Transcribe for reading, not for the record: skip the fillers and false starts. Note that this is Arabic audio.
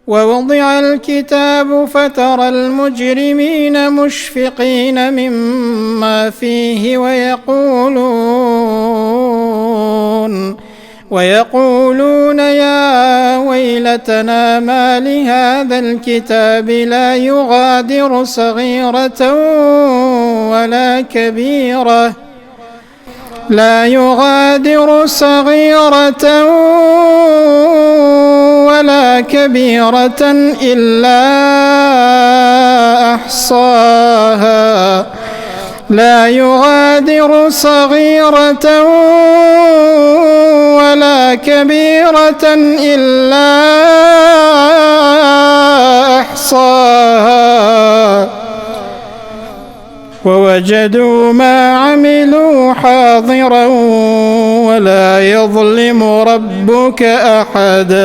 ووضع الكتاب فترى المجرمين مشفقين مما فيه ويقولون يا ويلتنا ما لهذا الكتاب لا يغادر صغيرة ولا كبيرة إلا أحصاها لا يغادر صغيرة ولا كبيرة إلا أحصاها ووجدوا ما عملوا حاضرا ولا يظلم ربك أحدا.